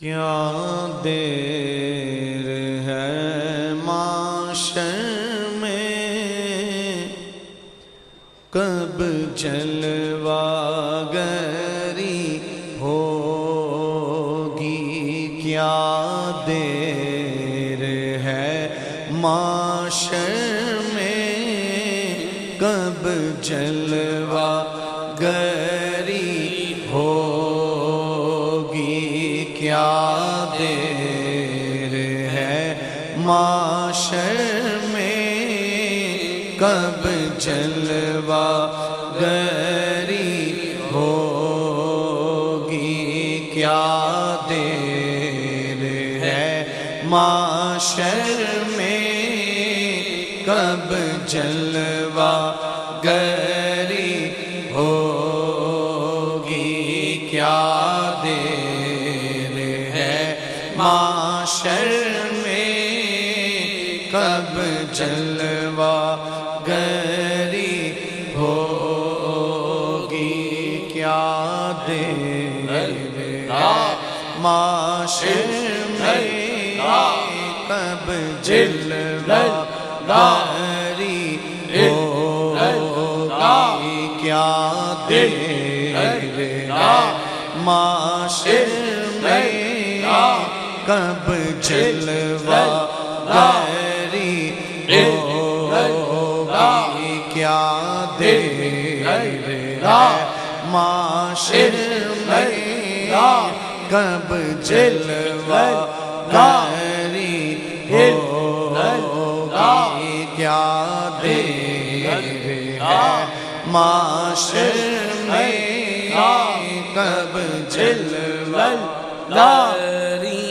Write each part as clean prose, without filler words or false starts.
کیا دیر ہے معاشر میں، کب جلوہ گری ہوگی؟ کیا دیر ہے معاشر میں، کب جلوہ گری ہوگی؟ کیا دیر ہے معاشر میں، کب جلوہ گری ہوگی؟ کیا دیر ہے معاشر میں، کب جلوہ گری ہوگی؟ کیا دیر ہے معاشر میں، کب جلوہ گری ہوگی؟ کیا دیر ہے معاشر میں، کب جلوہ گری ہوگی؟ کیا دیر ہے معاشر میں، کب جلوہ گری ہوگی؟ کیا دیر ہے معاشر میں، کب جلوہ گری ہوگی؟ کیا دیر ہے معاشر میں، کب جلوہ گری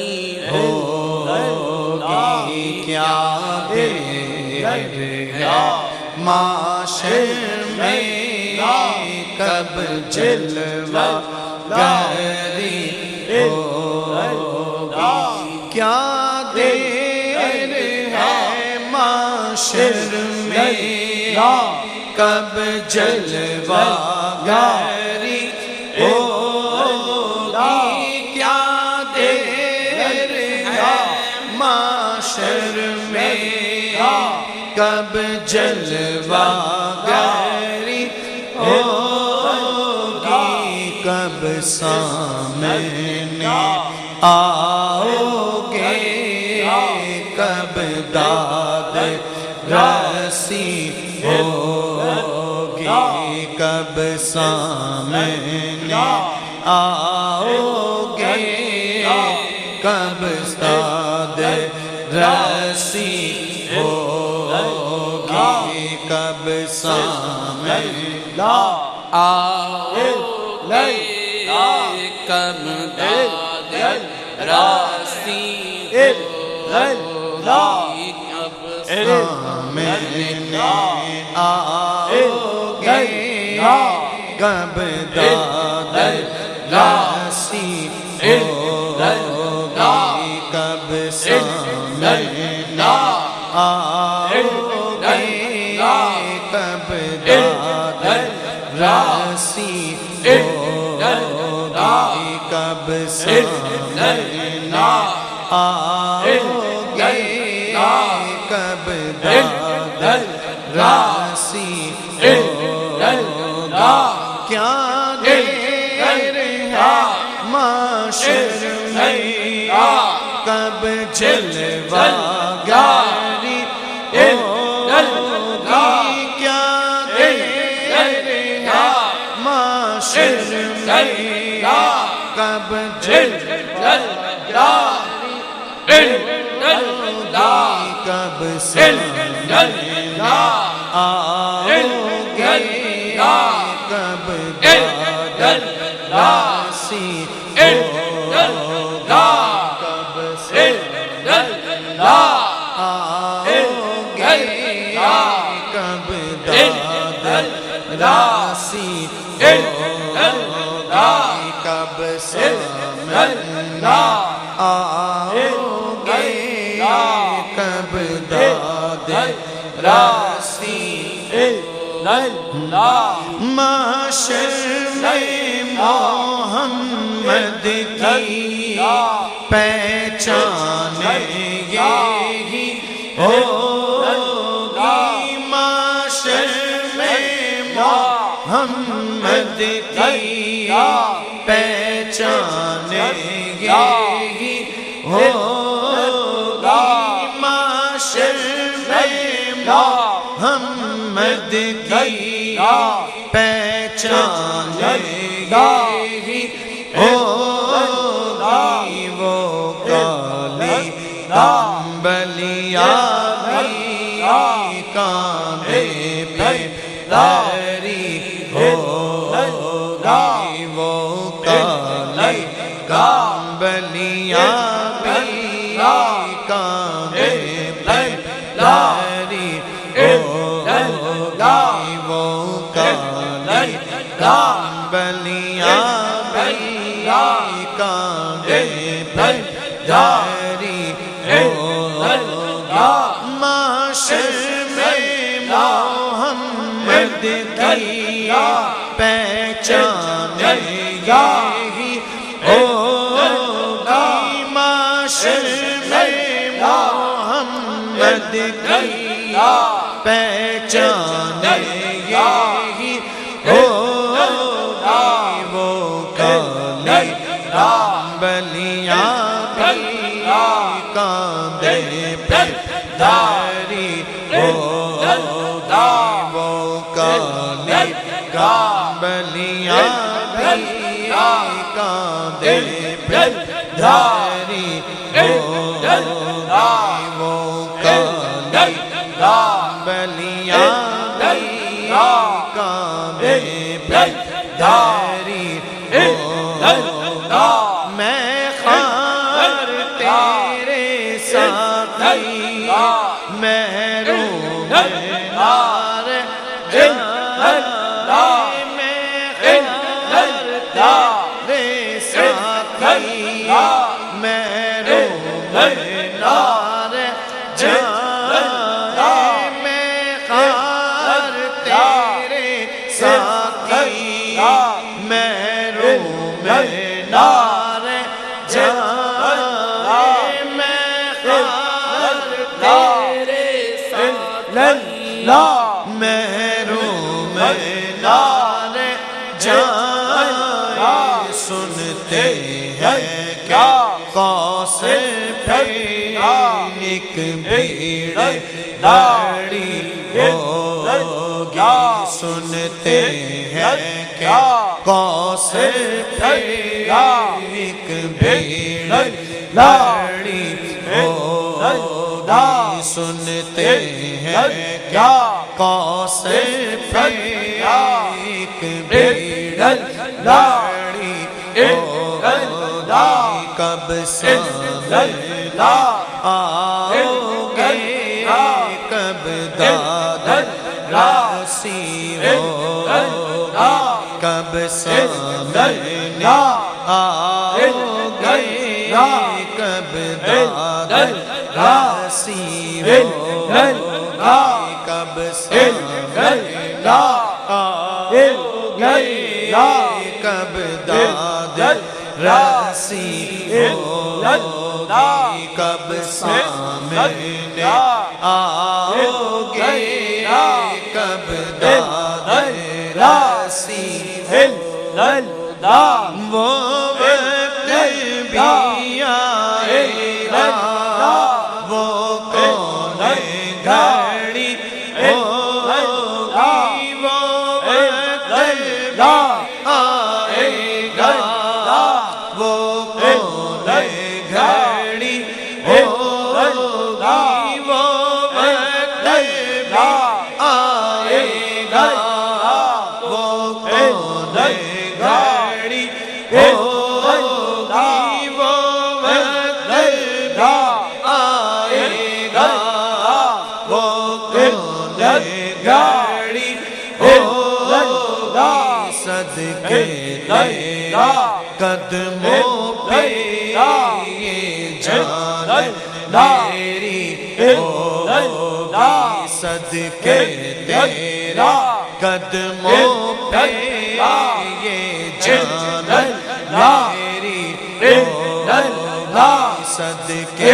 ہوگی؟ کیا دیر ہے معاشر میں، کب جلوہ گری ہوگی؟ کیا دیر ہے معاشر میں، کب جلوہ گری ہوگی؟ کیا دیر ہے معاشر میں، کب جلوہ گری ہوگی؟ کب سامنے آؤ گے، کب داد رسی ہوگی؟ کب سامنے آؤ گے، کب داد رسی ہوگی؟ کب سامنے آؤ گے، کب داد رسی ہوگی؟ کب سامنے آؤ گے، کب داد رسی ہوگی؟ کب سامنے آؤ گے، کب داد رسی ہوگی؟ کب سامنے آؤ گے، کب داد رسی ہوگی؟ کیا دیر ہے معاشر میں، کب جلوہ گری ہوگی؟ کیا دیر ہے معاشر میں، کب جلوہ گری ہوگی؟ کب سامنے آؤ گے، کب داد رسی ہوگی؟ کب سامنے آؤ گے، کب داد رسی ہوگی؟ کب سامنے آؤ گے، کب داد رسی محشر میں محمد محمد کی پہچان یہی ہوگی، معاشر میں محمد کی پہچان یہی ہوگی، معاشر میں محمد کی پہچان یہی ہوگی، وہ کالی کمبلیاں بھی کاندھے پہ داری ہوگی، وہ کالی کمبلیاں بھی کاندھے پہ داری ہوگی، وہ کالی کمبلیاں بھی کاندھے پہ داری ہوگی، معاشر میں محمد کی پہچان یہی ہوگی، معاشر میں محمد کی پہچان یہی ہوگی، وہ کالی کمبلیاں بھی کاندھے پہ داری ہوگی، وہ کالی کمبلیاں بھی کاندھے پہ داری ہوگی، وہ کالی کمبلیاں بھی کاندھے پہ داری ہوگی، میں خار تیرے ساقی محروم نار جہل، میں خار تیرے ساقی محروم نار جہل، میں خار تیرے ساقی محروم نار جہل، میں خار تیرے ساقی محروم نار جہل، سنتے ہیں کہ قوس پہ ایک بھیڑ لڑی ہوگی، سنتے ہیں کہ قوس پہ ایک بھیڑ لڑی ہوگی، سنتے ہیں کہ قوس پہ ایک بھیڑ لڑی ہوگی، کب سامنے آؤ گے، کب داد راسی ہوگی، کب سامنے آؤ گے، کب داد راسی ہوگی، کب سامنے آؤ گے، کب داد راسی ہوگی، کب سامنے آؤ گے، کب داد راسی ہوگی، وہ وقت بھی آئے گا، وہ کون گھڑی ہوگی، وہ وقت بھی آئے گا، وہ کون گھڑی ہوگی، وہ وقت بھی آئے گا، وہ کون گھڑی ہوگی، وہ وقت بھی آئے گا، وہ کون گھڑی ہوگی، صدقے تیرا قدموں پہ یہ جان میری ہوگی، صدقے تیرا قدموں پہ یہ جان میری ہوگی صدقے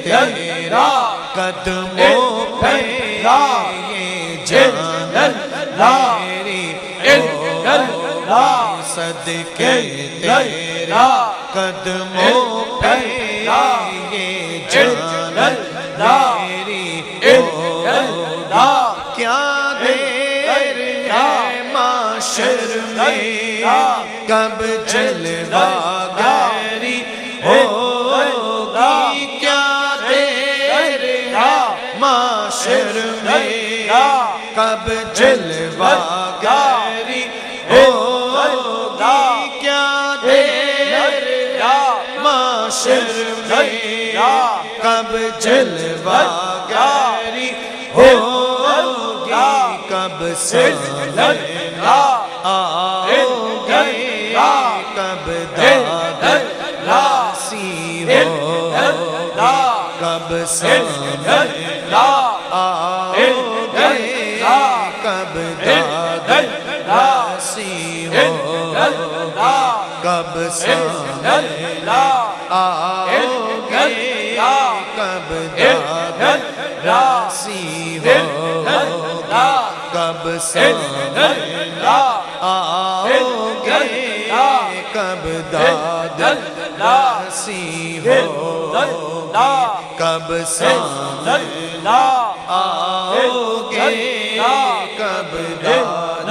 تیرے قدموں پہ یہ جان میری ہوگی صدقے تیرے قدموں پہ یہ جان میری ہوگی کیا دیر ہے معاشر میں کب جلوہ گری ہوگی کیا دیر ہے معاشر میں کب جلوہ گری ہوگی کیا دیر ہے معاشر میں کب جلوہ گری ہوگی کب سامنے آؤ گے کب داد راسی ہوگی کب سامنے آؤ گے کب داد راسی ہوگی کب سامنے آؤ گے کب داد راسی ہوگی کب سامنے آؤ گے کب داد راسی ہوگی کب سامنے آؤ گے کب داد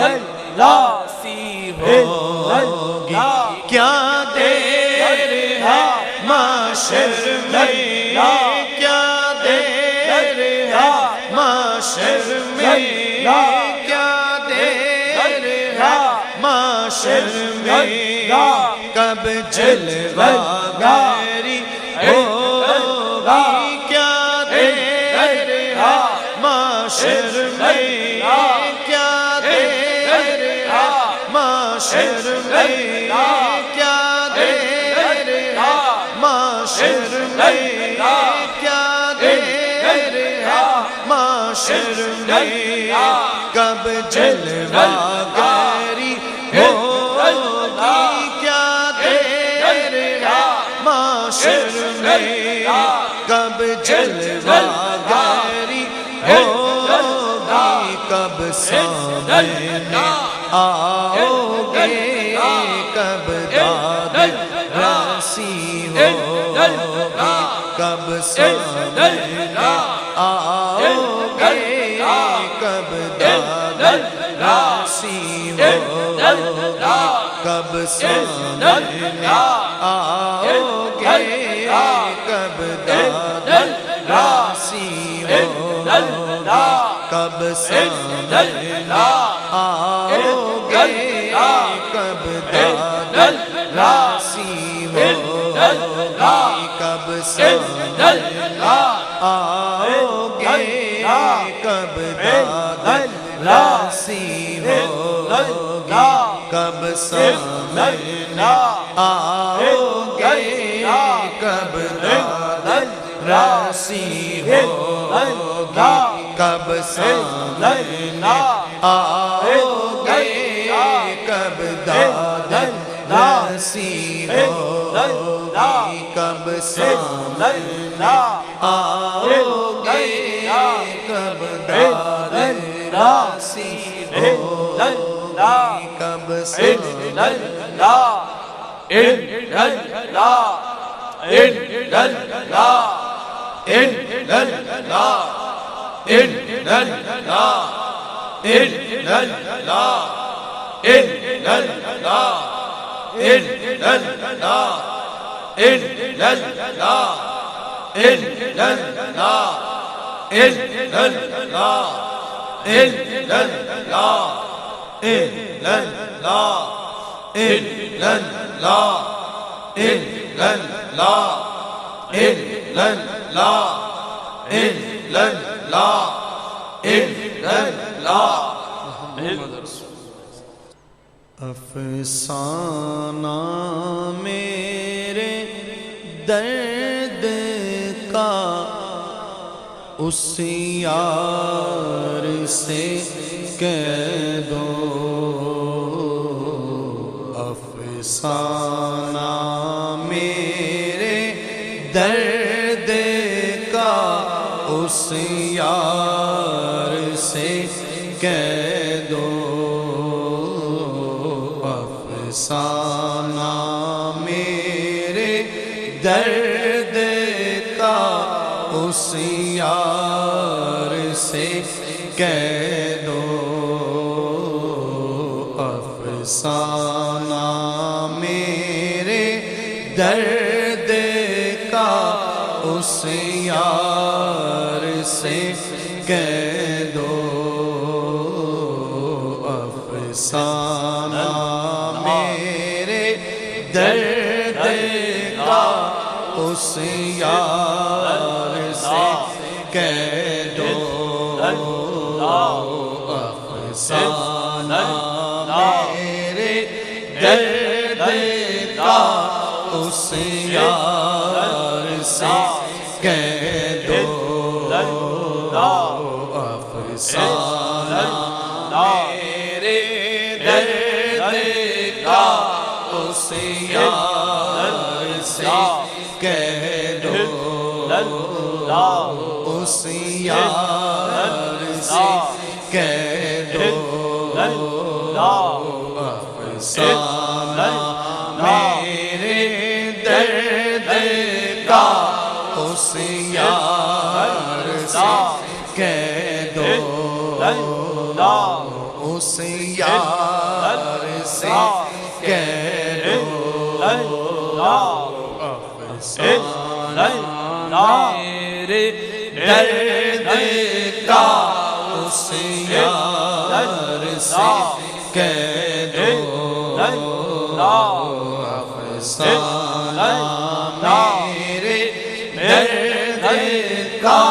راسی ہوگی کیا دیر ہے معاشر میں کیا دیر ہے معاشر میں کیا دیر ہے معاشر میں کب جلوہ گری ہوگی کیا دیر ہے معاشر میں کیا دیر ہے معاشر میں کیا دیر ہے معاشر میں کیا دیر ہے معاشر میں کب جلوہ گری ہوگی کیا دیر ہے معاشر میں کب جلوہ گری ہوگی کب سامنے آؤ گے کب داد راسی ہوگی کب سامنے آؤ گے کب داد راسی ہوگی کب سامنے آؤ گے کب داد راسی ہوگی کب سامنے آؤ گے کب داد راسی ہوگی کب سامنے آؤ گے کب داد راسی ہوگی کب سامنے آؤ گے کب داد راسی ہوگی کب سامنے آؤ گے کب داد راسی ہوگی کب سامنے آؤ گے کب داد راسی ہوگی کب سامنے افسانہ میرے درد کا اس یار سے کہہ دو، افسانہ میرے اس یار سے کہہ دو افسانہ میرے درد کا اس یار سے کہہ دو افسانہ میرے درد کا اس یار سے کہہ دو افسانہ میرے درد کا اس یار سے کہہ دو افسانہ میرے درد کا اس یار سے کہہ دو افسانہ میرے درد کا اس یار سے کہہ دو اس یار سے کہہ دو افسانہ میرے درد کا اس یار سے کہہ دو اس یار سے کہہ دو افسانہ میرے درد کا اس یار سے کہہ دو افسانہ میرے درد کا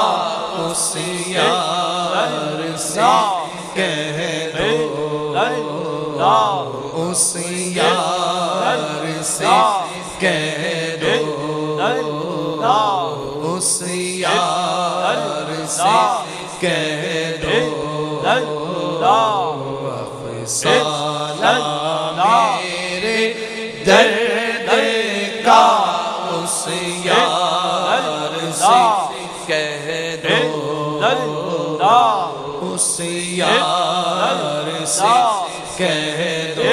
اس یار سے کہہ دو اس یار سے کہہ دو اس یار سے کہہ دو افسانہ میرے درد کا اس یار سے کہہ دو اس یار سے کہہ دو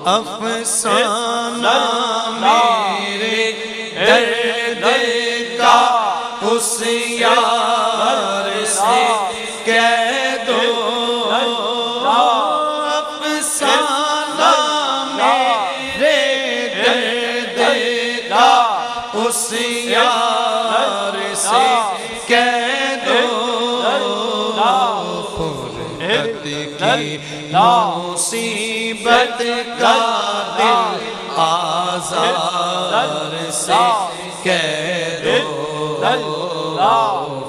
افسانہ میرے درد کا اس یار سے کہہ دو افسانہ میرے درد کا اس یار سے کہہ دو فرقت کی مصیبت کا دل آزار سے کہہ دو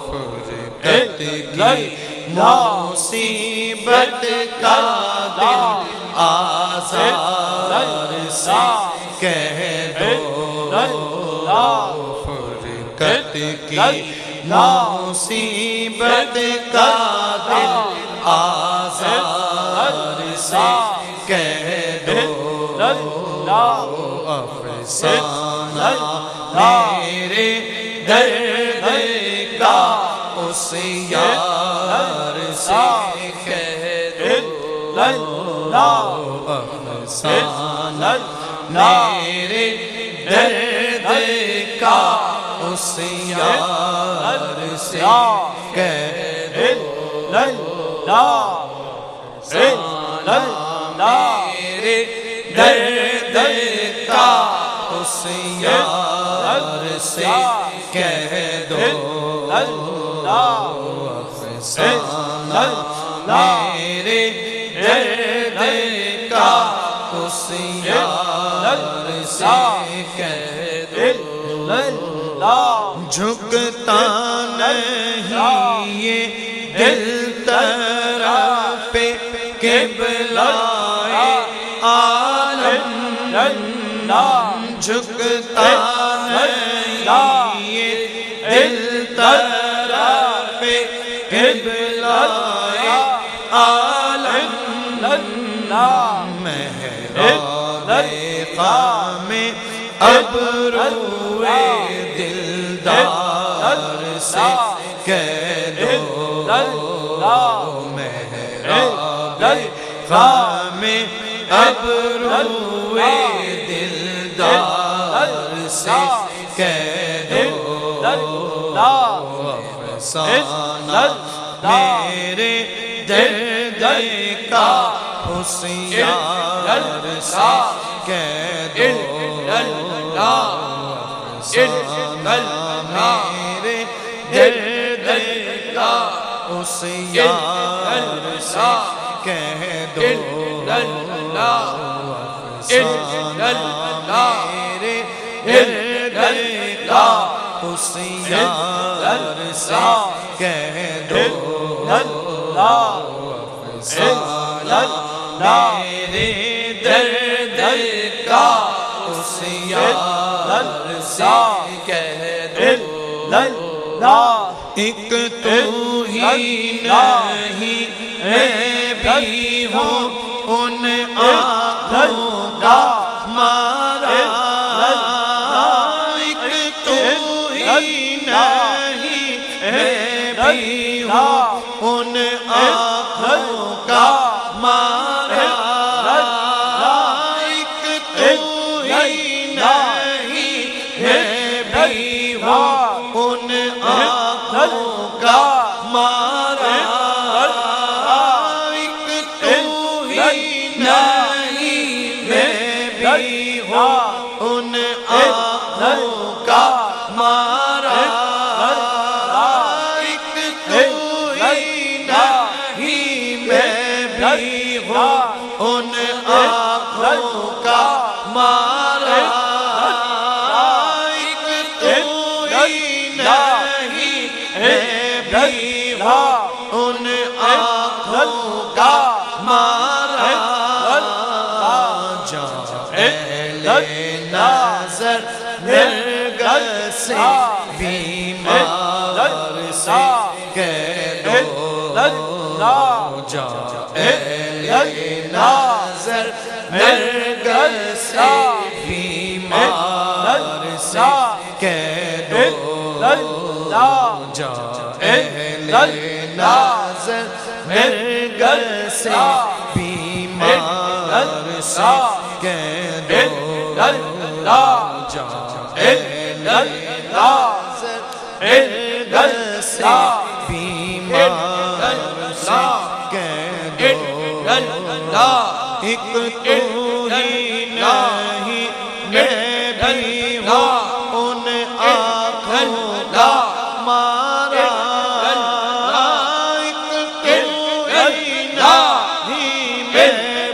فرقت کی مصیبت کا دل آزار سے کہہ دو فرقت کی مصیبت کا دل آزار سے کہہ دو افسانہ میرے درد کا اس یار سے کہہ دو افسانہ میرے درد کا اس یار سے کہہ دو میرے درد کا اس یار سے کہہ دو افسانہ میرے درد کا اس یار سے کہہ دو جھکتا نہیں یہ دل طرف قبلۂ عالم جھکتا نہیں یہ دل طرف قبلۂ عالم محراب خام ابروئے دلدار سے کہہ دو محراب خام ابرو دلدار سے کہہ دو افسانہ میرے درد کا ہوشیار سے کہہ دو افسانہ میرے درد کا ہوشیار سے کہہ دو افسانہ میرے درد کا ہوشیار سے کہہ دو افسانہ میرے درد کا ہوشیار سے کہہ دو ایک تو ہی نہیں میں بھی ہوں ان آنکھوں کا مارا ایک تو ہی نہیں میں بھی ہوں ان آنکھوں کا مارا ایک تو ہی نہیں میں بھی ہوں ان آنکھوں کا مارا ایک تو ہی نہیں میں بھی ہوں ان آنکھوں کا مارا ایک تو ہی نہیں میں بھی ہوں ان آنکھوں کا مارا ایک تو ہی نہیں میں بھی ہوں ان آنکھوں کا مارا جائے نظر مرگل سے بیمار سے کہہ دو جائے نظر مرگل سے بیمار سے کہہ دو جائے نظر مرگل سے بیمار سے کہہ دو جائے نظر مرگل سے بیمار سے کہہ دو ایک تو ہی نہیں میں بھی ہوں ان آنکھوں کا مارا ایک تو ہی نہیں میں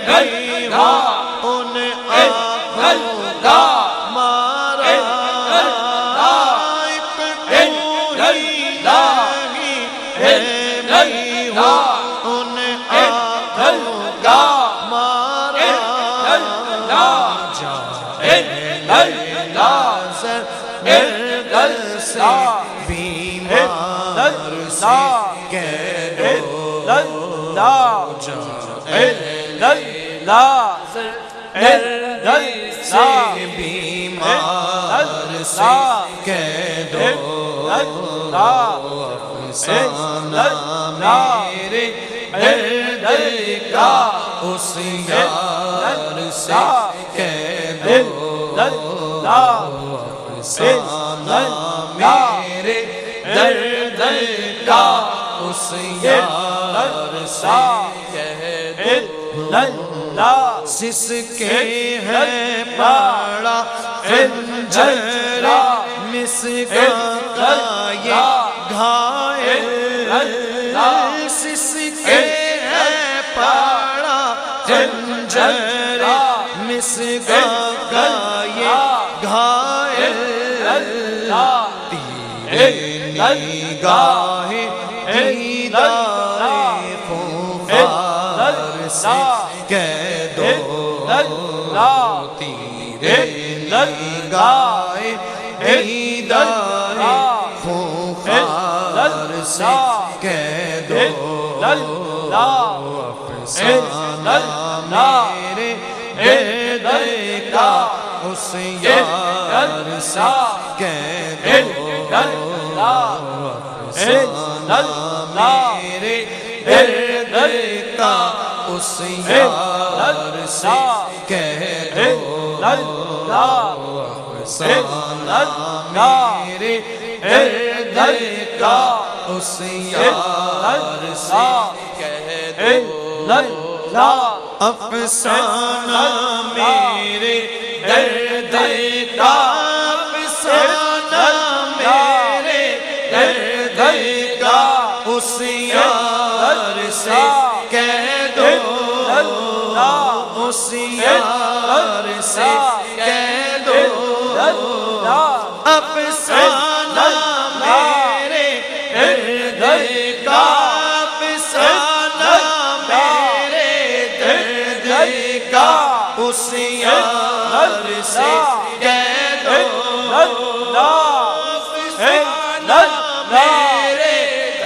بھی ہوں ان آنکھوں کا مارا ایک تو ہی نہیں میں بھی ہوں ان آنکھوں کا مارا جائے نظر مرگل سے بیمار سے کہہ دو جائے نظر مرگل سے بیمار سے کہہ دو افسانہ میرے درد کا ہوشیار سے کہہ دو افسانہ میرے درد کا ہوشیار سے کہہ دو سسکے ہیں پاڑا خنجر مسکا کا یہ گھائل سسکے ہیں پاڑا خنجر مسکا کا یہ گھائل تیرے نگاہ دیدار خونخوار سے کہہ دو تیرے نگاہ دیدار خونخوار سے کہہ دو افسانہ میرے درد کا ہوشیار سے کہہ دو افسانہ میرے درد کا اس یار سے کہہ دو افسانہ میرے درد کا اس یار سے کہہ دو افسانہ میرے درد کا افسانہ میرے درد کا اس یار سے کہہ دو اس یار سے کہہ دو افسانہ میرے درد کا افسانہ میرے درد کا اس یار سے کہہ دو افسانہ میرے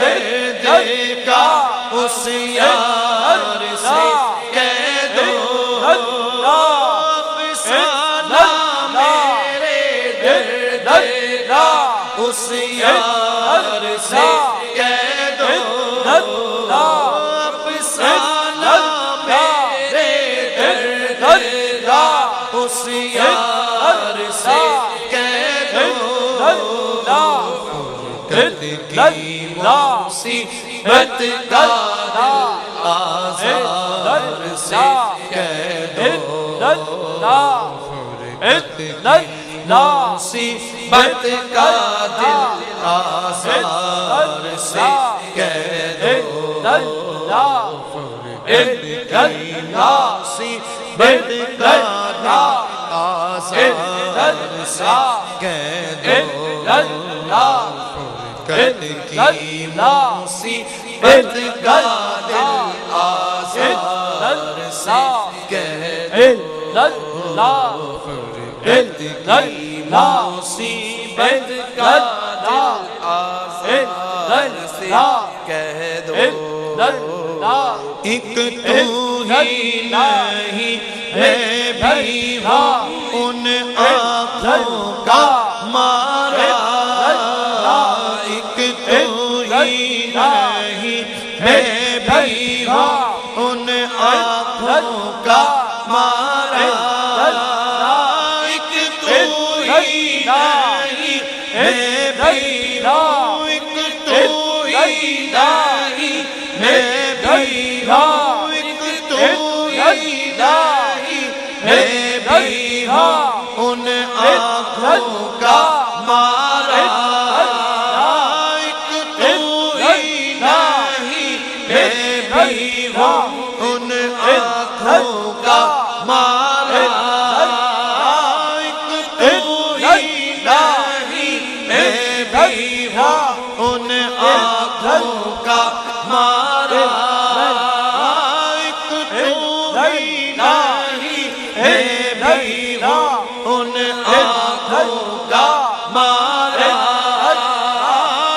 درد کا اس یار سے کہہ دو افسانہ میرے درد کا اس یار سے کہہ دو افسانہ میرے درد کا اس یار سے کہہ دو درد کی مصیبت کا آزار سے کہہ دو مصیبت کا دل آزار سے کہہ دو مصیبت کا دل آزار سے کہہ دو درد کی مصیبت کا دل آزار سے کہہ دو درد کی مصیبت کا دل آزار سے کہہ دو ایک تو ہی نہیں ہے بھی ہوں ان آنکھوں کا مارا ایک تو ہی نہیں ہے بھی ہوں ان آنکھوں کا مارا ایک تو ہی نہیں ہے بھی ہوں ایک تو ہی نہیں ہے بھی ہوں ایک تو ہی نہیں ہے بھی ہوں ان آنکھوں کا مارا ایک تو ہی نہیں ہے بھی ہوں ان آنکھوں کا مارا ایک تو ہی نہیں ہے بھی ہوں ان آنکھوں کا مارا ایک تو ہی نہیں ہے بھی ہوں ان آنکھوں کا مارا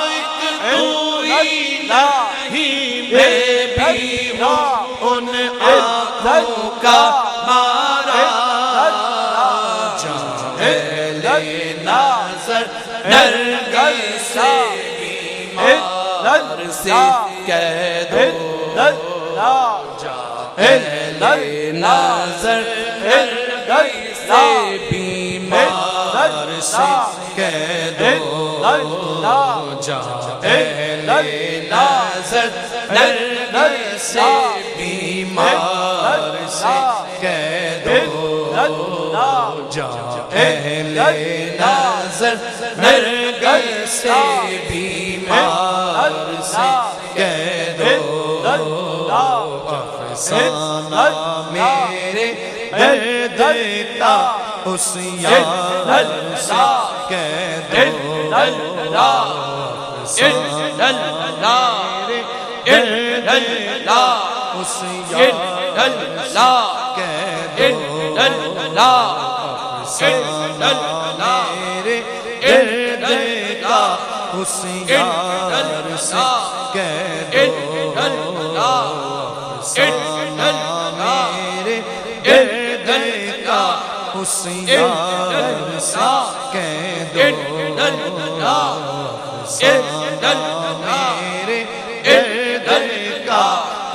ایک تو ہی نہیں ہے بھی ہوں ان آنکھوں کا مارا جاہل ناظر نرگس سے بیمار سے کہہ دو جاہل ناظر نرگس سے بیمار سے کہہ دو جاہل ناظر نرگس سے بیمار سے کہہ دو جاہل ناظر نرگس سے بیمار سے کہہ دو افسانہ میرے درد کا اس یار سے کہہ دو افسانہ میرے درد کا اس یار سے کہہ دو افسانہ میرے درد کا اس یار سے کہہ دو افسانہ میرے درد کا اس یار سے کہہ دو میرے گرد کا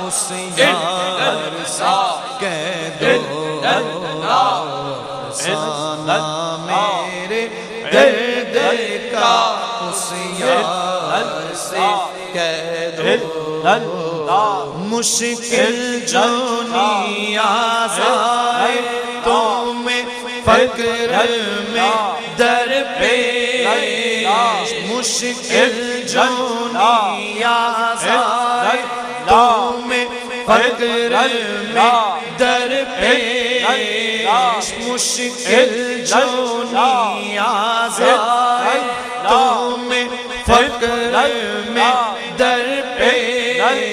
اس یار سے کہہ دو افسانہ میرے گرد کا اس یار سے کہہ دو مشکل جو نیاز آئے تمہیں فقر میں درپیش مشکل جو نیاز آئے تمہیں فقر میں درپیش مشکل جو نیاز آئے تمہیں فقر میں درپیش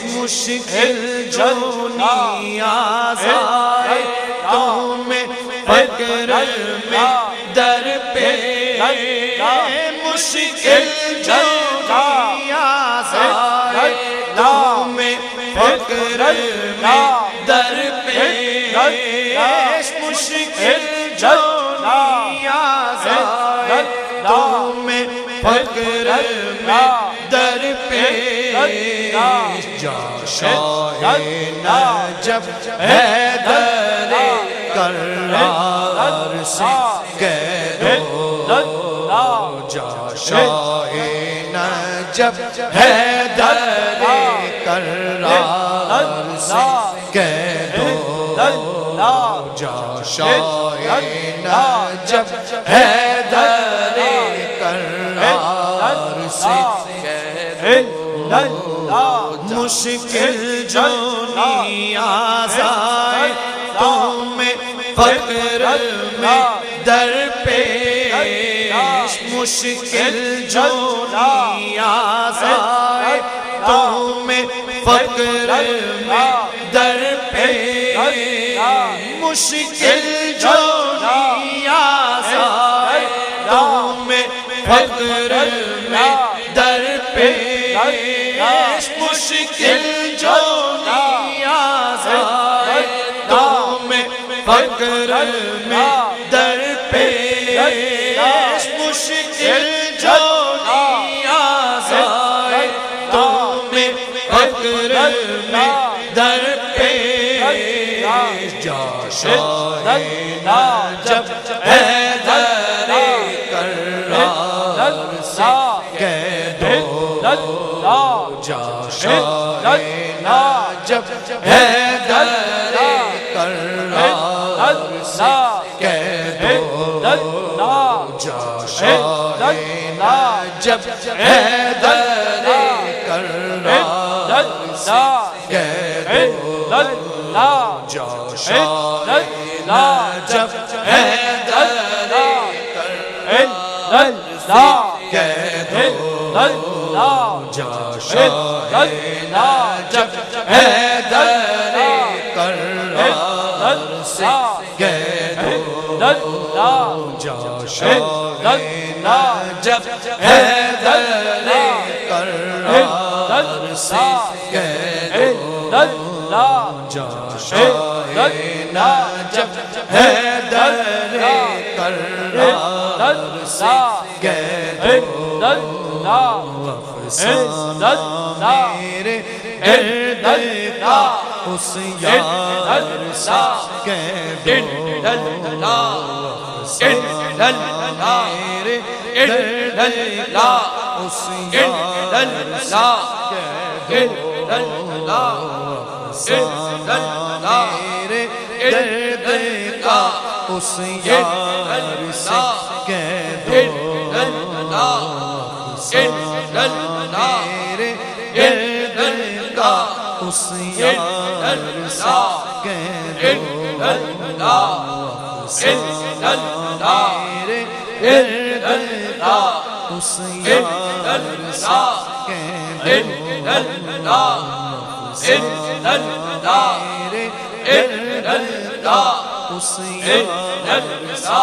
مشکل جو نیاز آئے تمہیں فقر میں درپیش مشکل جو نیاز آئے تمہیں فقر میں درپیش مشکل جو نیاز آئے تمہیں فقر میں درپیش جا شاہ نجف حیدر کرار سے کہہ دو جا شاہ نجف حیدر کرار سے کہہ دو جا شاہ نجف حیدر کرار سے کہہ دو مشکل جو نیاز آئے تمہیں فقر میں درپیش مشکل جو نیاز آئے تمہیں فقر میں درپیش مشکل جو نیاز آئے تمہیں فقر میں درپیش مشکل جو نیاز آئے تمہیں فقر میں درپیش مشکل جو نیاز آئے تمہیں فقر میں درپیش جا شاہ نجف حیدر کرار سے کہہ دو جا شاہ نجف حیدر کرار سے کہہ دو جا شاہ نجف حیدر کرار سے کہہ دو جا شاہ نجف حیدر کرار سے کہہ دو جا شاہ نجف حیدر کرار سے کہہ دو جا شاہ نجف حیدر کرار سے کہہ دو جا شاہ نجف حیدر کرار سے کہہ دو افسانہ میرے گرد کا اس یار سے کہہ دو افسانہ میرے گرد کا اس یار سے کہہ دو افسانہ میرے گرد کا اس یار سے کہہ دو میرے گرد کا اس یار سے کہہ دو میرے گرد کا اس یار سے کہہ دو میرے گرد کا اس یار سے